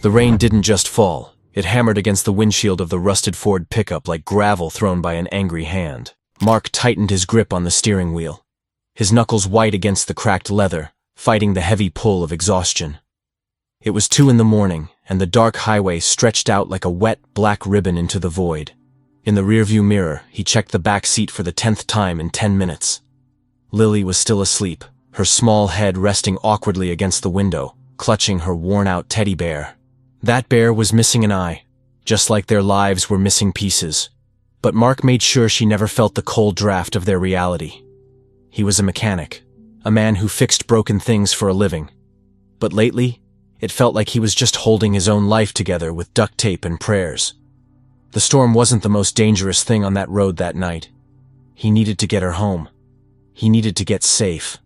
The rain didn't just fall. It hammered against the windshield of the rusted Ford pickup like gravel thrown by an angry hand. Mark tightened his grip on the steering wheel, his knuckles white against the cracked leather, fighting the heavy pull of exhaustion. It was 2 a.m, and the dark highway stretched out like a wet, black ribbon into the void. In the rearview mirror, he checked the back seat for the 10th time in 10 minutes. Lily was still asleep, her small head resting awkwardly against the window, clutching her worn-out teddy bear. That bear was missing an eye, just like their lives were missing pieces. But Mark made sure she never felt the cold draft of their reality. He was a mechanic, a man who fixed broken things for a living. But lately, it felt like he was just holding his own life together with duct tape and prayers. The storm wasn't the most dangerous thing on that road that night. He needed to get her home. He needed to get safe.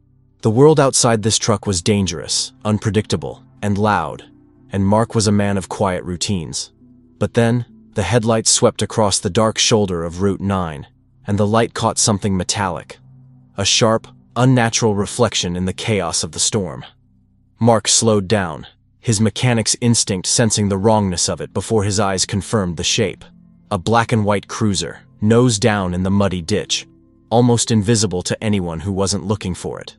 The world outside this truck was dangerous, unpredictable, and loud, and Mark was a man of quiet routines. But then, the headlights swept across the dark shoulder of Route 9, and the light caught something metallic. A sharp, unnatural reflection in the chaos of the storm. Mark slowed down, his mechanic's instinct sensing the wrongness of it before his eyes confirmed the shape. A black and white cruiser, nose down in the muddy ditch, almost invisible to anyone who wasn't looking for it.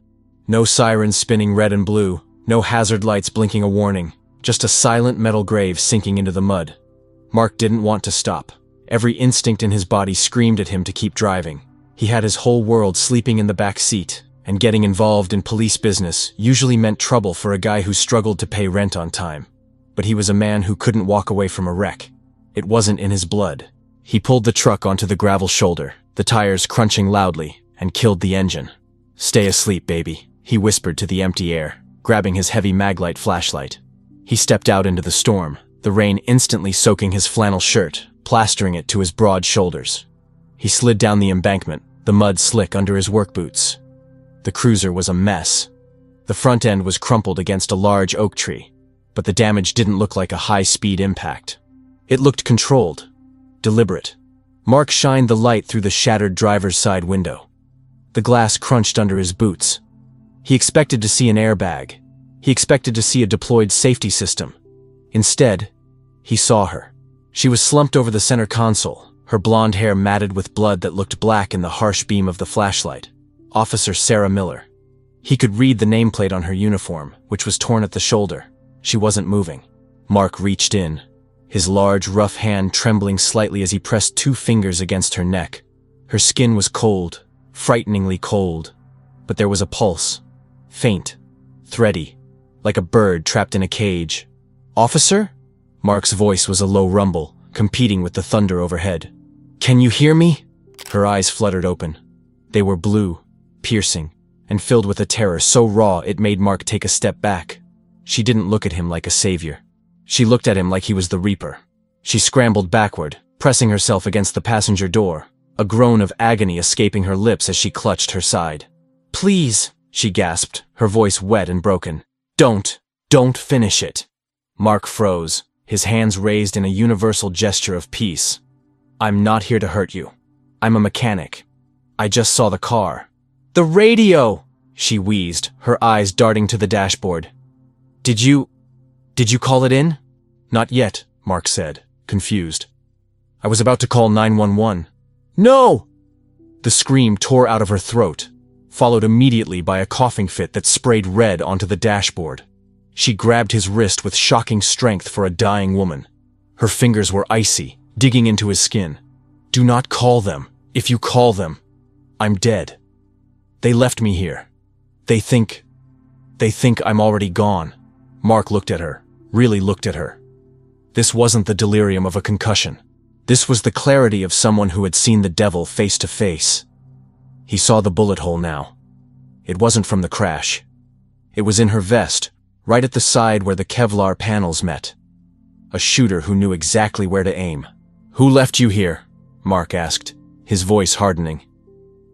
No sirens spinning red and blue, no hazard lights blinking a warning, just a silent metal grave sinking into the mud. Mark didn't want to stop. Every instinct in his body screamed at him to keep driving. He had his whole world sleeping in the back seat, and getting involved in police business usually meant trouble for a guy who struggled to pay rent on time. But he was a man who couldn't walk away from a wreck. It wasn't in his blood. He pulled the truck onto the gravel shoulder, the tires crunching loudly, and killed the engine. "Stay asleep, baby," he whispered to the empty air, grabbing his heavy Maglite flashlight. He stepped out into the storm, the rain instantly soaking his flannel shirt, plastering it to his broad shoulders. He slid down the embankment, the mud slick under his work boots. The cruiser was a mess. The front end was crumpled against a large oak tree, but the damage didn't look like a high-speed impact. It looked controlled, deliberate. Mark shined the light through the shattered driver's side window. The glass crunched under his boots. He expected to see an airbag. He expected to see a deployed safety system. Instead, he saw her. She was slumped over the center console, her blonde hair matted with blood that looked black in the harsh beam of the flashlight. Officer Sarah Miller. He could read the nameplate on her uniform, which was torn at the shoulder. She wasn't moving. Mark reached in, his large, rough hand trembling slightly as he pressed 2 fingers against her neck. Her skin was cold, frighteningly cold, but there was a pulse. Faint, thready, like a bird trapped in a cage. "Officer?" Mark's voice was a low rumble, competing with the thunder overhead. "Can you hear me?" Her eyes fluttered open. They were blue, piercing, and filled with a terror so raw it made Mark take a step back. She didn't look at him like a savior. She looked at him like he was the Reaper. She scrambled backward, pressing herself against the passenger door, a groan of agony escaping her lips as she clutched her side. "Please," she gasped, her voice wet and broken. Don't finish it." Mark froze, his hands raised in a universal gesture of peace. "I'm not here to hurt you. I'm a mechanic. I just saw the car." "The radio!" she wheezed, her eyes darting to the dashboard. Did you call it in?" "Not yet," Mark said, confused. "I was about to call 911. "No!" The scream tore out of her throat, followed immediately by a coughing fit that sprayed red onto the dashboard. She grabbed his wrist with shocking strength for a dying woman. Her fingers were icy, digging into his skin. "Do not call them. If you call them, I'm dead. They left me here. They think I'm already gone." Mark looked at her, really looked at her. This wasn't the delirium of a concussion. This was the clarity of someone who had seen the devil face to face. He saw the bullet hole now. It wasn't from the crash. It was in her vest, right at the side where the Kevlar panels met. A shooter who knew exactly where to aim. "Who left you here?" Mark asked, his voice hardening.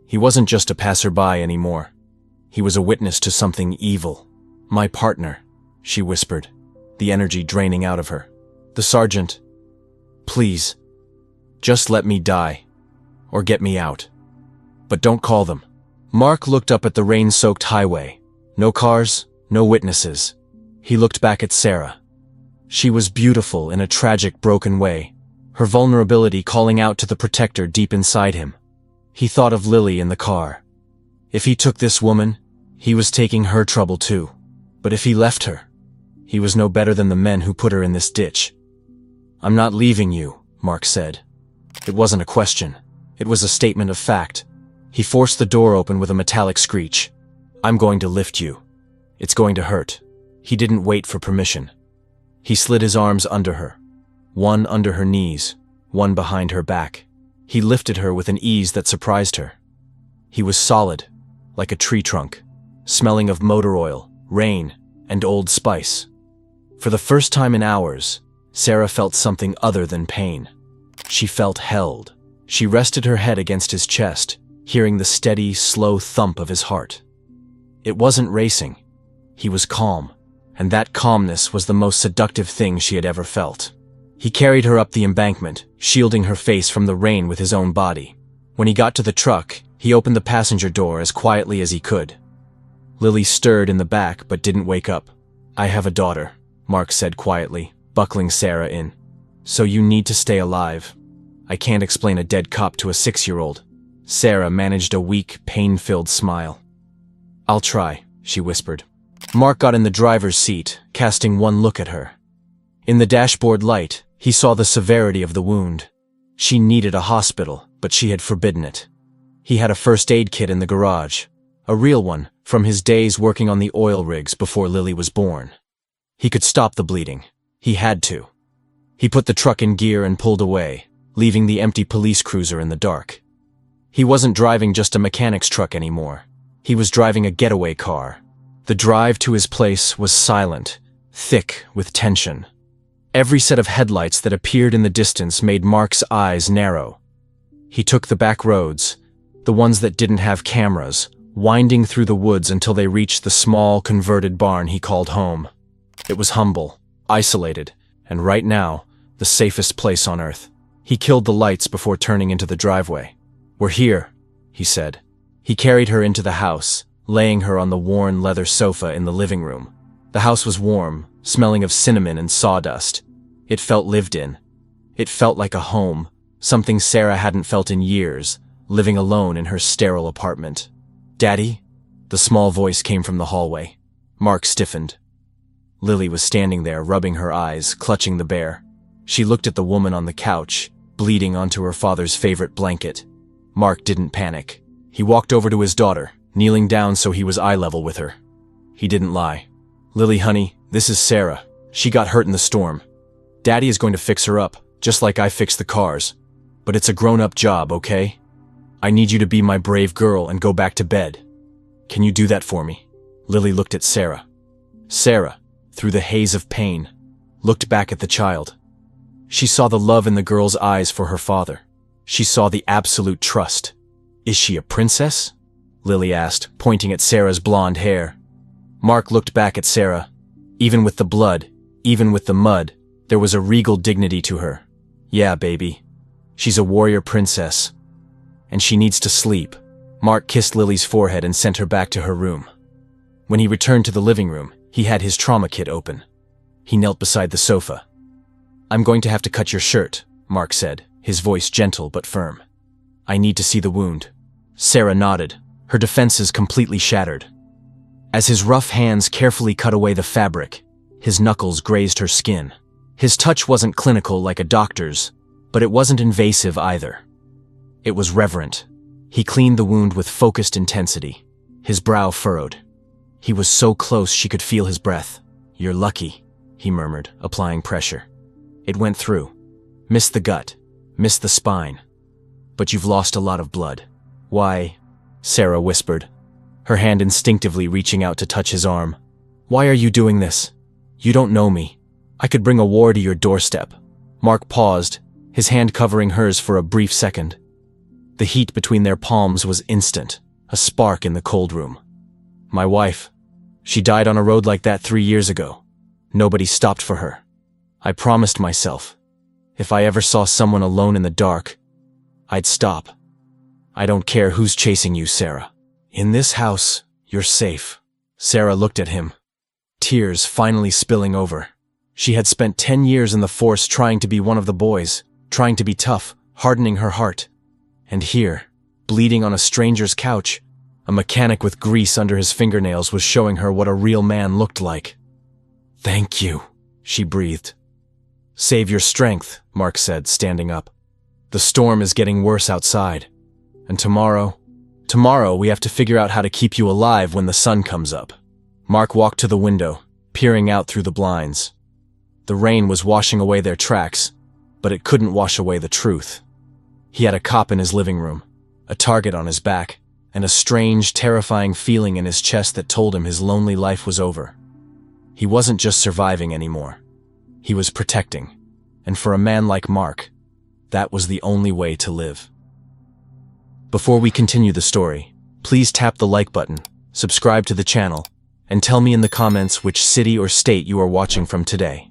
He wasn't just a passerby anymore. He was a witness to something evil. "My partner," she whispered, the energy draining out of her. "The sergeant. Please, just let me die, or get me out. But don't call them." Mark looked up at the rain-soaked highway. No cars, no witnesses. He looked back at Sarah. She was beautiful in a tragic, broken way, her vulnerability calling out to the protector deep inside him. He thought of Lily in the car. If he took this woman, he was taking her trouble too. But if he left her, he was no better than the men who put her in this ditch. "I'm not leaving you," Mark said. It wasn't a question. It was a statement of fact. He forced the door open with a metallic screech. "I'm going to lift you. It's going to hurt." He didn't wait for permission. He slid his arms under her. One under her knees, one behind her back. He lifted her with an ease that surprised her. He was solid, like a tree trunk, smelling of motor oil, rain, and Old Spice. For the first time in hours, Sarah felt something other than pain. She felt held. She rested her head against his chest, hearing the steady, slow thump of his heart. It wasn't racing. He was calm, and that calmness was the most seductive thing she had ever felt. He carried her up the embankment, shielding her face from the rain with his own body. When he got to the truck, he opened the passenger door as quietly as he could. Lily stirred in the back but didn't wake up. "I have a daughter," Mark said quietly, buckling Sarah in. "So you need to stay alive. I can't explain a dead cop to a 6-year-old. Sarah managed a weak, pain-filled smile. "I'll try," she whispered. Mark got in the driver's seat, casting one look at her. In the dashboard light, he saw the severity of the wound. She needed a hospital, but she had forbidden it. He had a first aid kit in the garage, a real one, from his days working on the oil rigs before Lily was born. He could stop the bleeding. He had to. He put the truck in gear and pulled away, leaving the empty police cruiser in the dark. He wasn't driving just a mechanic's truck anymore. He was driving a getaway car. The drive to his place was silent, thick with tension. Every set of headlights that appeared in the distance made Mark's eyes narrow. He took the back roads, the ones that didn't have cameras, winding through the woods until they reached the small, converted barn he called home. It was humble, isolated, and right now, the safest place on earth. He killed the lights before turning into the driveway. "We're here," he said. He carried her into the house, laying her on the worn leather sofa in the living room. The house was warm, smelling of cinnamon and sawdust. It felt lived in. It felt like a home, something Sarah hadn't felt in years, living alone in her sterile apartment. "Daddy?" The small voice came from the hallway. Mark stiffened. Lily was standing there, rubbing her eyes, clutching the bear. She looked at the woman on the couch, bleeding onto her father's favorite blanket. Mark didn't panic. He walked over to his daughter, kneeling down so he was eye level with her. He didn't lie. "Lily, honey, this is Sarah. She got hurt in the storm. Daddy is going to fix her up, just like I fixed the cars. But it's a grown-up job, okay? I need you to be my brave girl and go back to bed. Can you do that for me?" Lily looked at Sarah. Sarah, through the haze of pain, looked back at the child. She saw the love in the girl's eyes for her father. She saw the absolute trust. "Is she a princess?" Lily asked, pointing at Sarah's blonde hair. Mark looked back at Sarah. Even with the blood, even with the mud, there was a regal dignity to her. "Yeah, baby. She's a warrior princess. And she needs to sleep." Mark kissed Lily's forehead and sent her back to her room. When he returned to the living room, he had his trauma kit open. He knelt beside the sofa. "I'm going to have to cut your shirt," Mark said, his voice gentle but firm. "I need to see the wound." Sarah nodded, her defenses completely shattered. As his rough hands carefully cut away the fabric, his knuckles grazed her skin. His touch wasn't clinical like a doctor's, but it wasn't invasive either. It was reverent. He cleaned the wound with focused intensity, his brow furrowed. He was so close she could feel his breath. "You're lucky," he murmured, applying pressure. "It went through. Missed the gut, missed the spine. But you've lost a lot of blood." "Why?" Sarah whispered, her hand instinctively reaching out to touch his arm. "Why are you doing this? You don't know me. I could bring a war to your doorstep." Mark paused, his hand covering hers for a brief second. The heat between their palms was instant, a spark in the cold room. "My wife. She died on a road like that 3 years ago. Nobody stopped for her. I promised myself, if I ever saw someone alone in the dark, I'd stop. I don't care who's chasing you, Sarah. In this house, you're safe." Sarah looked at him, tears finally spilling over. She had spent 10 years in the force trying to be one of the boys, trying to be tough, hardening her heart. And here, bleeding on a stranger's couch, a mechanic with grease under his fingernails was showing her what a real man looked like. "Thank you," she breathed. "Save your strength," Mark said, standing up. "The storm is getting worse outside. And tomorrow we have to figure out how to keep you alive when the sun comes up." Mark walked to the window, peering out through the blinds. The rain was washing away their tracks, but it couldn't wash away the truth. He had a cop in his living room, a target on his back, and a strange, terrifying feeling in his chest that told him his lonely life was over. He wasn't just surviving anymore. He was protecting. And for a man like Mark, that was the only way to live. Before we continue the story, please tap the like button, subscribe to the channel, and tell me in the comments which city or state you are watching from today.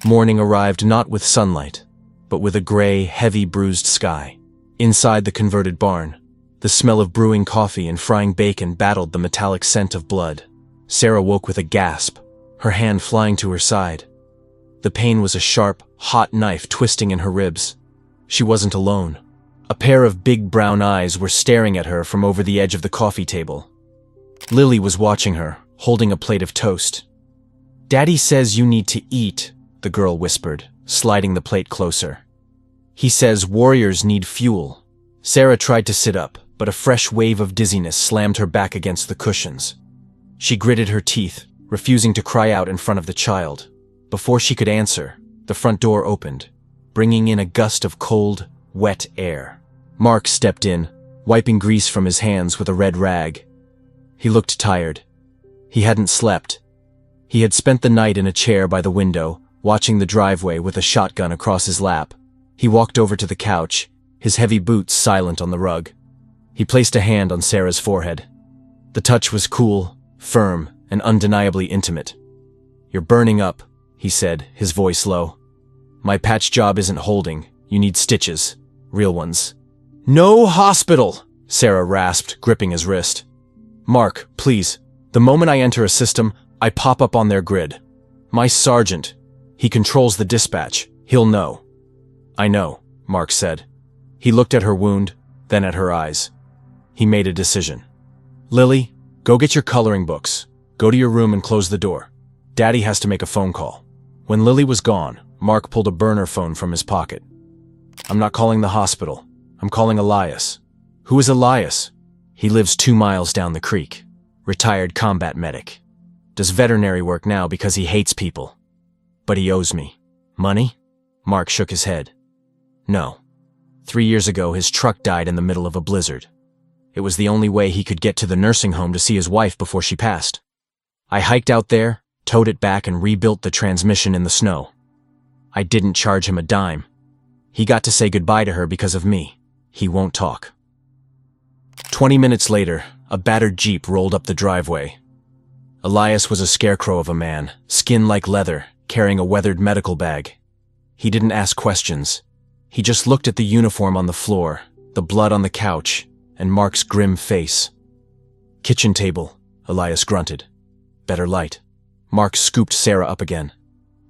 Morning arrived not with sunlight, but with a gray, heavy, bruised sky. Inside the converted barn, the smell of brewing coffee and frying bacon battled the metallic scent of blood. Sarah woke with a gasp, her hand flying to her side. The pain was a sharp, hot knife twisting in her ribs. She wasn't alone. A pair of big brown eyes were staring at her from over the edge of the coffee table. Lily was watching her, holding a plate of toast. "Daddy says you need to eat," the girl whispered, sliding the plate closer. "He says warriors need fuel." Sarah tried to sit up, but a fresh wave of dizziness slammed her back against the cushions. She gritted her teeth, refusing to cry out in front of the child. Before she could answer, the front door opened, bringing in a gust of cold, wet air. Mark stepped in, wiping grease from his hands with a red rag. He looked tired. He hadn't slept. He had spent the night in a chair by the window, watching the driveway with a shotgun across his lap. He walked over to the couch, his heavy boots silent on the rug. He placed a hand on Sarah's forehead. The touch was cool, firm, and undeniably intimate. "You're burning up," he said, his voice low. "My patch job isn't holding. You need stitches. Real ones." "No hospital!" Sarah rasped, gripping his wrist. "Mark, please. The moment I enter a system, I pop up on their grid. My sergeant. He controls the dispatch. He'll know." "I know," Mark said. He looked at her wound, then at her eyes. He made a decision. "Lily, go get your coloring books. Go to your room and close the door. Daddy has to make a phone call." When Lily was gone, Mark pulled a burner phone from his pocket. "I'm not calling the hospital. I'm calling Elias." "Who is Elias?" "He lives 2 miles down the creek. Retired combat medic. Does veterinary work now because he hates people. But he owes me." "Money?" Mark shook his head. "No. 3 years ago, his truck died in the middle of a blizzard. It was the only way he could get to the nursing home to see his wife before she passed. I hiked out there, towed it back, and rebuilt the transmission in the snow. I didn't charge him a dime. He got to say goodbye to her because of me. He won't talk." 20 minutes later, a battered Jeep rolled up the driveway. Elias was a scarecrow of a man, skin like leather, carrying a weathered medical bag. He didn't ask questions. He just looked at the uniform on the floor, the blood on the couch, and Mark's grim face. "Kitchen table," Elias grunted. "Better light." Mark scooped Sarah up again.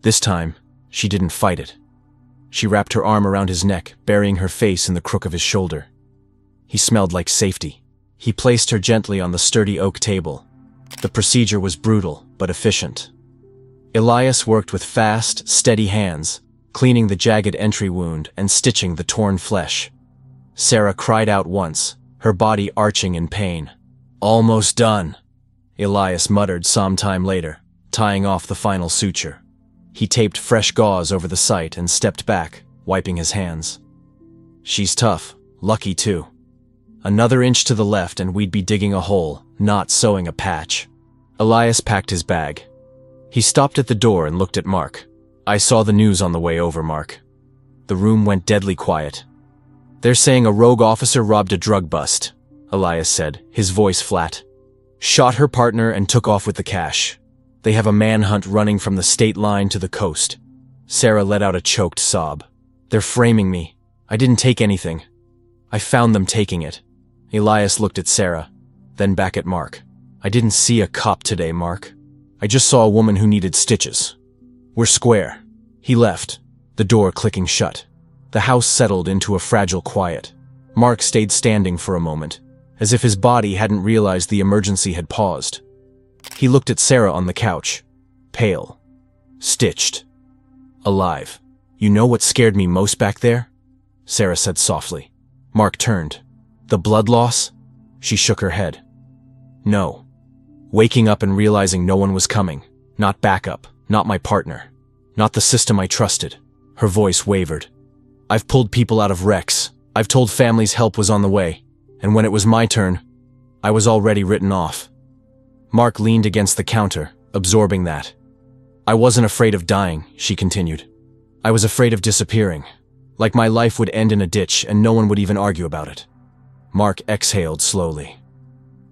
This time, she didn't fight it. She wrapped her arm around his neck, burying her face in the crook of his shoulder. He smelled like safety. He placed her gently on the sturdy oak table. The procedure was brutal, but efficient. Elias worked with fast, steady hands, cleaning the jagged entry wound and stitching the torn flesh. Sarah cried out once, her body arching in pain. "Almost done," Elias muttered some time later, tying off the final suture. He taped fresh gauze over the site and stepped back, wiping his hands. "She's tough, lucky too. Another inch to the left and we'd be digging a hole, not sewing a patch." Elias packed his bag. He stopped at the door and looked at Mark. "I saw the news on the way over, Mark." The room went deadly quiet. "They're saying a rogue officer robbed a drug bust," Elias said, his voice flat. "Shot her partner and took off with the cash. They have a manhunt running from the state line to the coast." Sarah let out a choked sob. "They're framing me. I didn't take anything. I found them taking it." Elias looked at Sarah, then back at Mark. "I didn't see a cop today, Mark. I just saw a woman who needed stitches. We're square. He left, the door clicking shut. The house settled into a fragile quiet. Mark stayed standing for a moment, as if his body hadn't realized the emergency had paused. He looked at Sarah on the couch, pale, stitched, alive. "You know what scared me most back there?" Sarah said softly. Mark turned. "The blood loss?" She shook her head. "No." Waking up and realizing no one was coming. Not backup, not my partner, not the system I trusted. Her voice wavered. "I've pulled people out of wrecks. I've told families help was on the way. And when it was my turn, I was already written off." Mark leaned against the counter, absorbing that. "I wasn't afraid of dying," she continued. "I was afraid of disappearing. Like my life would end in a ditch and no one would even argue about it." Mark exhaled slowly.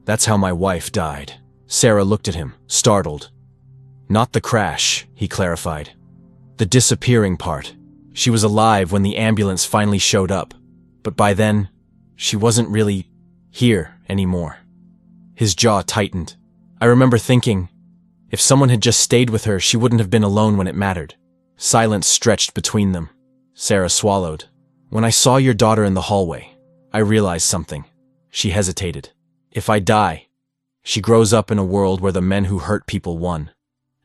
"That's how my wife died." Sarah looked at him, startled. "Not the crash," he clarified. "The disappearing part. She was alive when the ambulance finally showed up. But by then, she wasn't really here anymore." His jaw tightened. "I remember thinking, if someone had just stayed with her, she wouldn't have been alone when it mattered." Silence stretched between them. Sarah swallowed. "When I saw your daughter in the hallway, I realized something." She hesitated. "If I die, she grows up in a world where the men who hurt people won,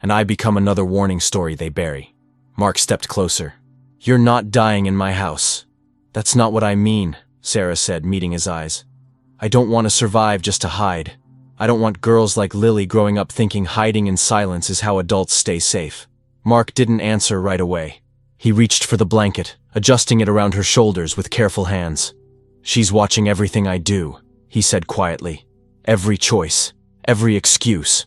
and I become another warning story they bury." Mark stepped closer. "You're not dying in my house." "That's not what I mean," Sarah said, meeting his eyes. "I don't want to survive just to hide. I don't want girls like Lily growing up thinking hiding in silence is how adults stay safe." Mark didn't answer right away. He reached for the blanket, adjusting it around her shoulders with careful hands. "She's watching everything I do," he said quietly. "Every choice, every excuse.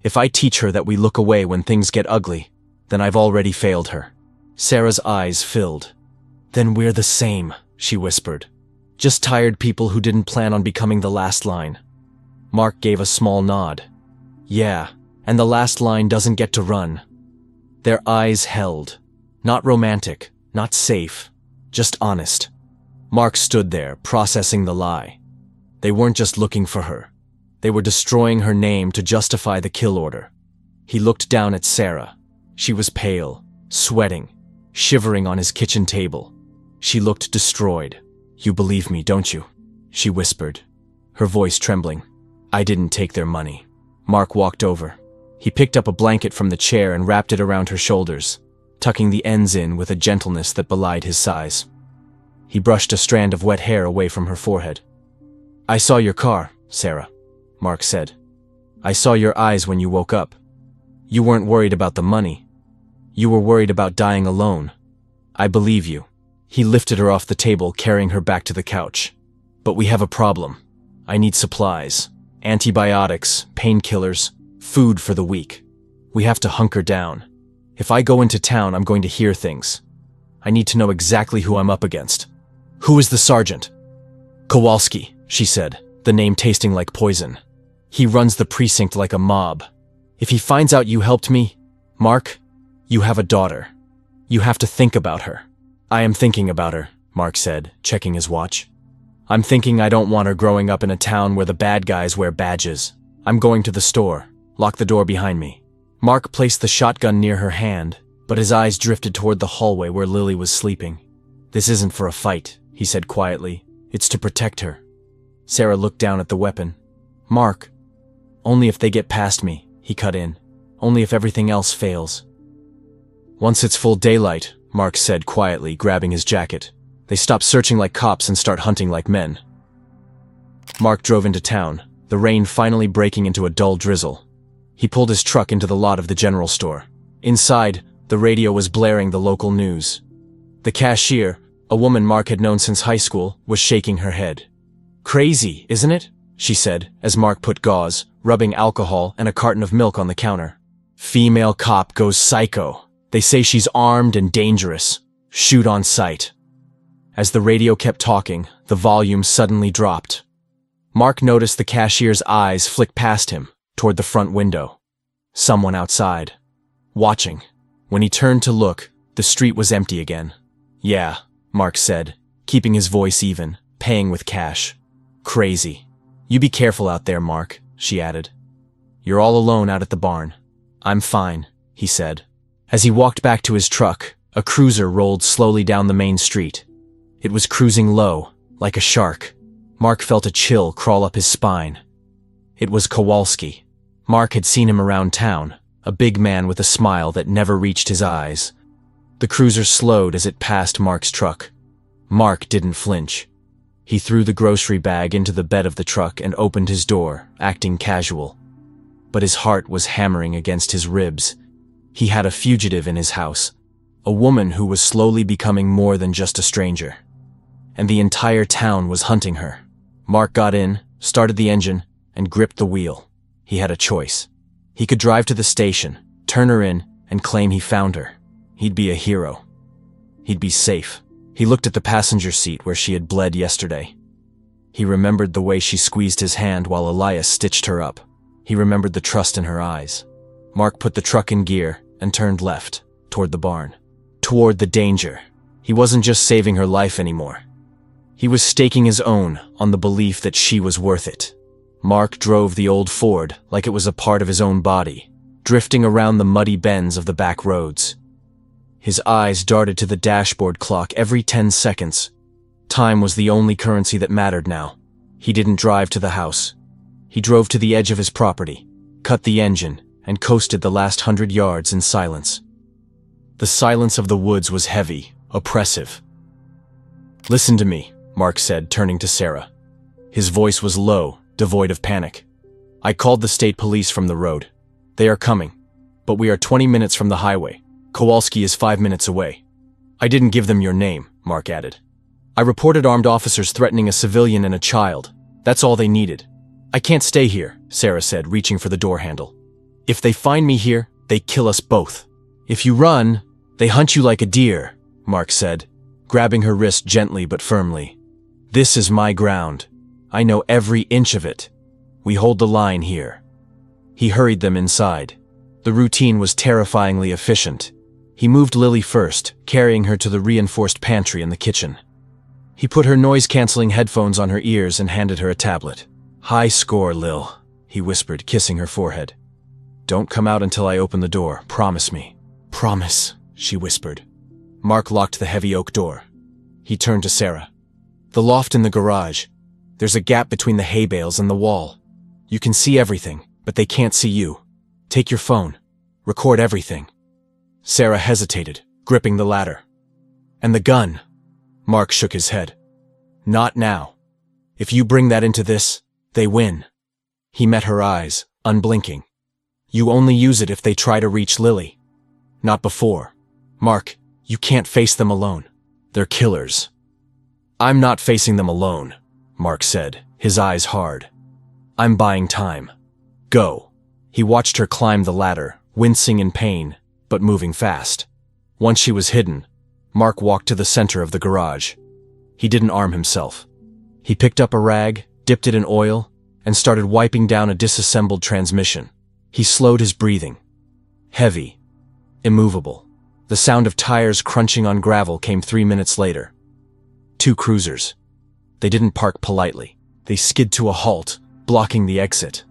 If I teach her that we look away when things get ugly, then I've already failed her." Sarah's eyes filled. "Then we're the same," she whispered. "Just tired people who didn't plan on becoming the last line." Mark gave a small nod. "Yeah, and the last line doesn't get to run." Their eyes held. Not romantic, not safe, just honest. Mark stood there, processing the lie. They weren't just looking for her. They were destroying her name to justify the kill order. He looked down at Sarah. She was pale, sweating, shivering on his kitchen table. She looked destroyed. "You believe me, don't you?" she whispered, her voice trembling. "I didn't take their money." Mark walked over. He picked up a blanket from the chair and wrapped it around her shoulders, tucking the ends in with a gentleness that belied his size. He brushed a strand of wet hair away from her forehead. "I saw your car, Sarah," Mark said. "I saw your eyes when you woke up. You weren't worried about the money. You were worried about dying alone. I believe you." He lifted her off the table, carrying her back to the couch. "But we have a problem. I need supplies. Antibiotics, painkillers, food for the week. We have to hunker down. If I go into town, I'm going to hear things. I need to know exactly who I'm up against." "Who is the sergeant?" "Kowalski," she said, the name tasting like poison. "He runs the precinct like a mob. If he finds out you helped me, Mark, you have a daughter. You have to think about her." "I am thinking about her," Mark said, checking his watch. "I'm thinking I don't want her growing up in a town where the bad guys wear badges. I'm going to the store. Lock the door behind me." Mark placed the shotgun near her hand, but his eyes drifted toward the hallway where Lily was sleeping. "This isn't for a fight," he said quietly. "It's to protect her." Sarah looked down at the weapon. "Mark, only if they get past me," he cut in. "Only if everything else fails." "Once it's full daylight," Mark said quietly, grabbing his jacket. "They stop searching like cops and start hunting like men." Mark drove into town, the rain finally breaking into a dull drizzle. He pulled his truck into the lot of the general store. Inside, the radio was blaring the local news. The cashier, a woman Mark had known since high school, was shaking her head. "Crazy, isn't it?" she said, as Mark put gauze, rubbing alcohol, and a carton of milk on the counter. "Female cop goes psycho. They say she's armed and dangerous. Shoot on sight." As the radio kept talking, the volume suddenly dropped. Mark noticed the cashier's eyes flick past him, toward the front window. Someone outside. Watching. When he turned to look, the street was empty again. "Yeah," Mark said, keeping his voice even, paying with cash. "Crazy. You be careful out there, Mark," she added. "You're all alone out at the barn." "I'm fine," he said. As he walked back to his truck, a cruiser rolled slowly down the main street. It was cruising low, like a shark. Mark felt a chill crawl up his spine. It was Kowalski. Mark had seen him around town, a big man with a smile that never reached his eyes. The cruiser slowed as it passed Mark's truck. Mark didn't flinch. He threw the grocery bag into the bed of the truck and opened his door, acting casual. But his heart was hammering against his ribs. He had a fugitive in his house, a woman who was slowly becoming more than just a stranger. And the entire town was hunting her. Mark got in, started the engine, and gripped the wheel. He had a choice. He could drive to the station, turn her in, and claim he found her. He'd be a hero. He'd be safe. He looked at the passenger seat where she had bled yesterday. He remembered the way she squeezed his hand while Elias stitched her up. He remembered the trust in her eyes. Mark put the truck in gear and turned left, toward the barn. Toward the danger. He wasn't just saving her life anymore. He was staking his own on the belief that she was worth it. Mark drove the old Ford like it was a part of his own body, drifting around the muddy bends of the back roads. His eyes darted to the dashboard clock every 10 seconds. Time was the only currency that mattered now. He didn't drive to the house. He drove to the edge of his property, cut the engine, and coasted the last 100 yards in silence. The silence of the woods was heavy, oppressive. "Listen to me," Mark said, turning to Sarah. His voice was low, devoid of panic. "I called the state police from the road. They are coming, but we are 20 minutes from the highway. Kowalski is 5 minutes away." "I didn't give them your name," Mark added. "I reported armed officers threatening a civilian and a child. That's all they needed." "I can't stay here," Sarah said, reaching for the door handle. "If they find me here, they kill us both. If you run, they hunt you like a deer," Mark said, grabbing her wrist gently but firmly. "This is my ground. I know every inch of it. We hold the line here." He hurried them inside. The routine was terrifyingly efficient. He moved Lily first, carrying her to the reinforced pantry in the kitchen. He put her noise-canceling headphones on her ears and handed her a tablet. "High score, Lil," he whispered, kissing her forehead. "Don't come out until I open the door, promise me." "Promise," she whispered. Mark locked the heavy oak door. He turned to Sarah. "The loft in the garage. There's a gap between the hay bales and the wall. You can see everything, but they can't see you. Take your phone. Record everything." Sarah hesitated, gripping the ladder. "And the gun?" Mark shook his head. "Not now. If you bring that into this, they win." He met her eyes, unblinking. "You only use it if they try to reach Lily. Not before. Mark, you can't face them alone. They're killers." "I'm not facing them alone," Mark said, his eyes hard. "I'm buying time. Go." He watched her climb the ladder, wincing in pain, but moving fast. Once she was hidden, Mark walked to the center of the garage. He didn't arm himself. He picked up a rag, dipped it in oil, and started wiping down a disassembled transmission. He slowed his breathing. Heavy. Immovable. The sound of tires crunching on gravel came 3 minutes later. 2 cruisers. They didn't park politely. They skid to a halt, blocking the exit.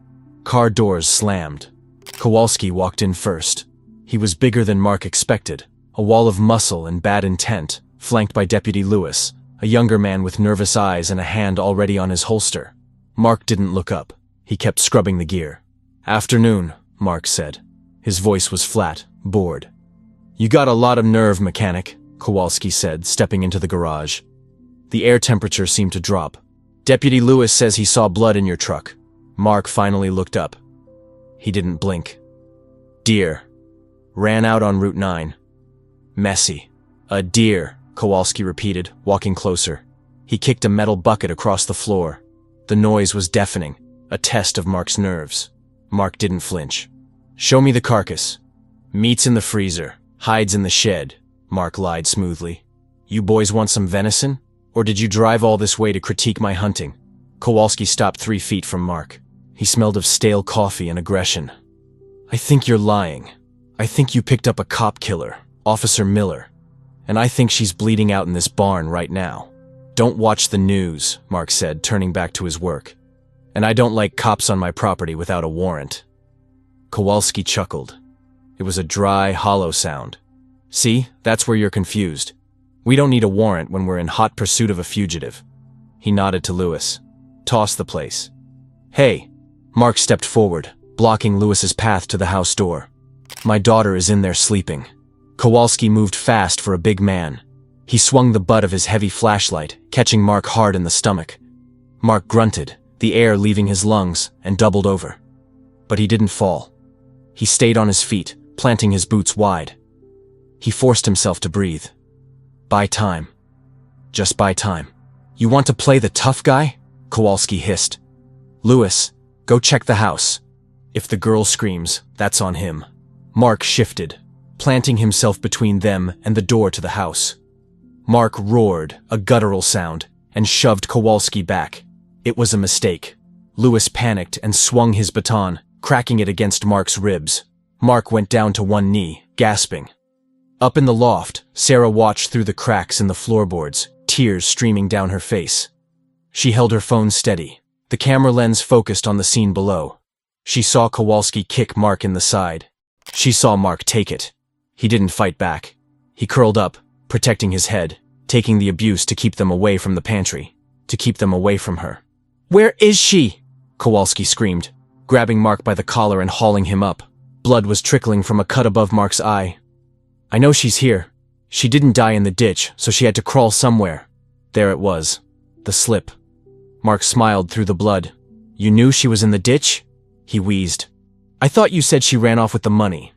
Car doors slammed. Kowalski walked in first. He was bigger than Mark expected, a wall of muscle and bad intent, flanked by Deputy Lewis, a younger man with nervous eyes and a hand already on his holster. Mark didn't look up. He kept scrubbing the gear. "Afternoon," Mark said. His voice was flat, bored. "You got a lot of nerve, mechanic," Kowalski said, stepping into the garage. The air temperature seemed to drop. "Deputy Lewis says he saw blood in your truck." Mark finally looked up. He didn't blink. "Deer. Ran out on Route 9. Messy." "A deer," Kowalski repeated, walking closer. He kicked a metal bucket across the floor. The noise was deafening, a test of Mark's nerves. Mark didn't flinch. "Show me the carcass." "Meat's in the freezer, hides in the shed," Mark lied smoothly. "You boys want some venison? Or did you drive all this way to critique my hunting?" Kowalski stopped 3 feet from Mark. He smelled of stale coffee and aggression. "I think you're lying. I think you picked up a cop killer, Officer Miller. And I think she's bleeding out in this barn right now." "Don't watch the news," Mark said, turning back to his work. "And I don't like cops on my property without a warrant." Kowalski chuckled. It was a dry, hollow sound. See, that's where you're confused. We don't need a warrant when we're in hot pursuit of a fugitive. He nodded to Lewis. Toss the place. Hey. Mark stepped forward, blocking Lewis's path to the house door. My daughter is in there sleeping. Kowalski moved fast for a big man. He swung the butt of his heavy flashlight, catching Mark hard in the stomach. Mark grunted, the air leaving his lungs, and doubled over. But he didn't fall. He stayed on his feet, planting his boots wide. He forced himself to breathe. Buy time. Just buy time. You want to play the tough guy? Kowalski hissed. Lewis, go check the house. If the girl screams, that's on him. Mark shifted, planting himself between them and the door to the house. Mark roared, a guttural sound, and shoved Kowalski back. It was a mistake. Lewis panicked and swung his baton, cracking it against Mark's ribs. Mark went down to one knee, gasping. Up in the loft, Sarah watched through the cracks in the floorboards, tears streaming down her face. She held her phone steady. The camera lens focused on the scene below. She saw Kowalski kick Mark in the side. She saw Mark take it. He didn't fight back. He curled up, protecting his head, taking the abuse to keep them away from the pantry, to keep them away from her. Where is she? Kowalski screamed, grabbing Mark by the collar and hauling him up. Blood was trickling from a cut above Mark's eye. I know she's here. She didn't die in the ditch, so she had to crawl somewhere. There it was. The slip. Mark smiled through the blood. You knew she was in the ditch? He wheezed. I thought you said she ran off with the money.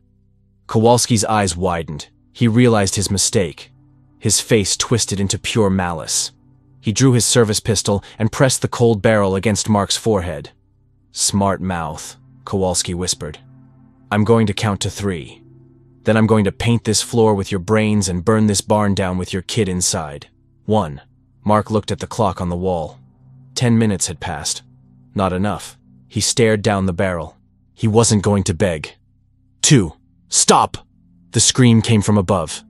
Kowalski's eyes widened. He realized his mistake. His face twisted into pure malice. He drew his service pistol and pressed the cold barrel against Mark's forehead. Smart mouth, Kowalski whispered. I'm going to count to 3. Then I'm going to paint this floor with your brains and burn this barn down with your kid inside. 1. Mark looked at the clock on the wall. 10 minutes had passed. Not enough. He stared down the barrel. He wasn't going to beg. 2. Stop! The scream came from above.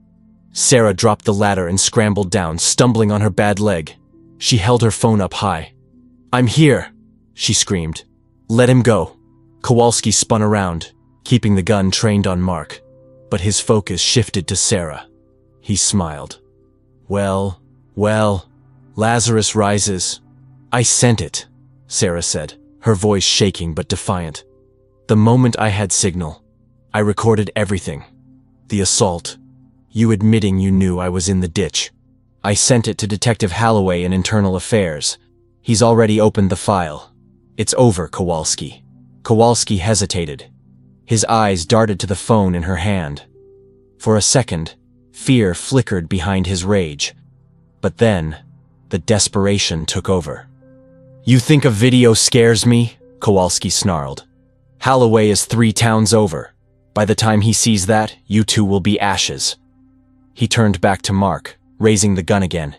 Sarah dropped the ladder and scrambled down, stumbling on her bad leg. She held her phone up high. I'm here, she screamed. Let him go. Kowalski spun around, keeping the gun trained on Mark. But his focus shifted to Sarah. He smiled. Well, Lazarus rises. I sent it, Sarah said, her voice shaking but defiant. The moment I had signal, I recorded everything. The assault, you admitting you knew I was in the ditch. I sent it to Detective Holloway in Internal Affairs. He's already opened the file. It's over, Kowalski. Kowalski hesitated. His eyes darted to the phone in her hand. For a second, fear flickered behind his rage. But then, the desperation took over. You think a video scares me? Kowalski snarled. Holloway is 3 towns over. By the time he sees that, you two will be ashes. He turned back to Mark, raising the gun again.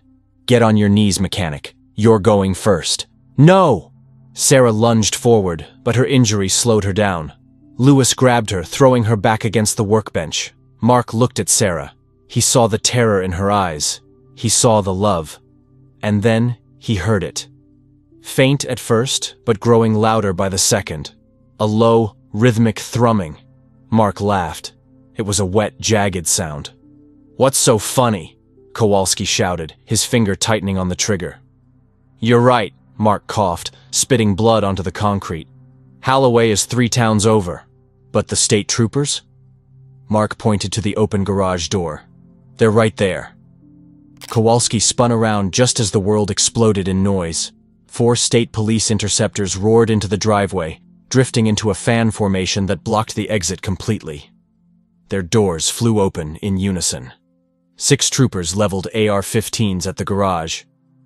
Get on your knees, mechanic. You're going first. No! Sarah lunged forward, but her injury slowed her down. Lewis grabbed her, throwing her back against the workbench. Mark looked at Sarah. He saw the terror in her eyes. He saw the love. And then he heard it. Faint at first, but growing louder by the second. A low, rhythmic thrumming. Mark laughed. It was a wet, jagged sound. What's so funny? Kowalski shouted, his finger tightening on the trigger. You're right, Mark coughed, spitting blood onto the concrete. Holloway is 3 towns over. But the state troopers? Mark pointed to the open garage door. They're right there. Kowalski spun around just as the world exploded in noise. 4 state police interceptors roared into the driveway, drifting into a fan formation that blocked the exit completely. Their doors flew open in unison. 6 troopers leveled AR-15s at the garage.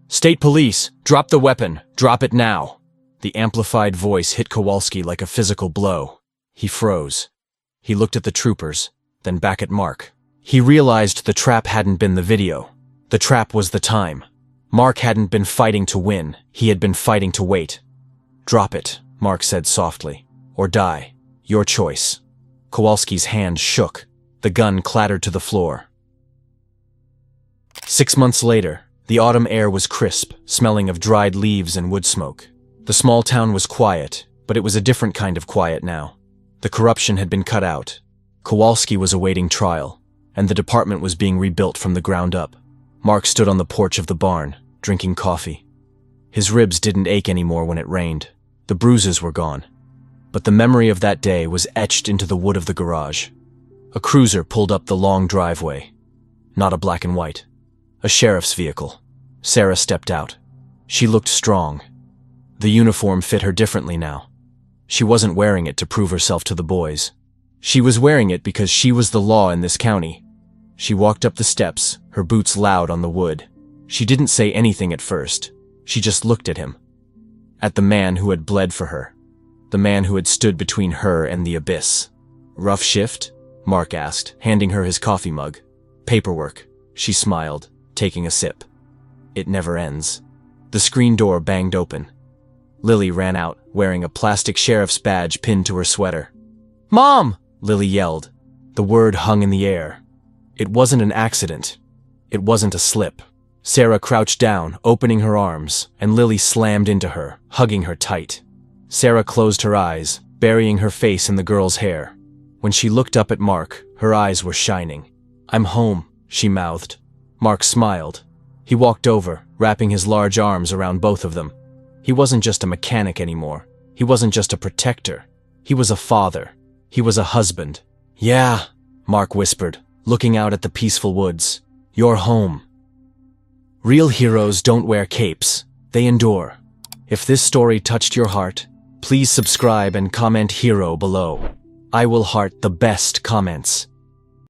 State police, drop the weapon, drop it now. The amplified voice hit Kowalski like a physical blow. He froze. He looked at the troopers, then back at Mark. He realized the trap hadn't been the video. The trap was the time. Mark hadn't been fighting to win. He had been fighting to wait. Drop it, Mark said softly. Or die. Your choice. Kowalski's hand shook. The gun clattered to the floor. 6 months later, the autumn air was crisp, smelling of dried leaves and wood smoke. The small town was quiet, but it was a different kind of quiet now. The corruption had been cut out. Kowalski was awaiting trial, and the department was being rebuilt from the ground up. Mark stood on the porch of the barn, drinking coffee. His ribs didn't ache anymore when it rained. The bruises were gone. But the memory of that day was etched into the wood of the garage. A cruiser pulled up the long driveway. Not a black and white. A sheriff's vehicle. Sarah stepped out. She looked strong. The uniform fit her differently now. She wasn't wearing it to prove herself to the boys. She was wearing it because she was the law in this county. She walked up the steps, her boots loud on the wood. She didn't say anything at first. She just looked at him. At the man who had bled for her. The man who had stood between her and the abyss. Rough shift? Mark asked, handing her his coffee mug. Paperwork. She smiled, taking a sip. It never ends. The screen door banged open. Lily ran out, wearing a plastic sheriff's badge pinned to her sweater. "Mom!" Lily yelled. The word hung in the air. It wasn't an accident. It wasn't a slip. Sarah crouched down, opening her arms, and Lily slammed into her, hugging her tight. Sarah closed her eyes, burying her face in the girl's hair. When she looked up at Mark, her eyes were shining. "I'm home," she mouthed. Mark smiled. He walked over, wrapping his large arms around both of them. He wasn't just a mechanic anymore. He wasn't just a protector. He was a father. He was a husband. "Yeah," Mark whispered, looking out at the peaceful woods. "You're home." Real heroes don't wear capes. They endure. If this story touched your heart, please subscribe and comment hero below. I will heart the best comments.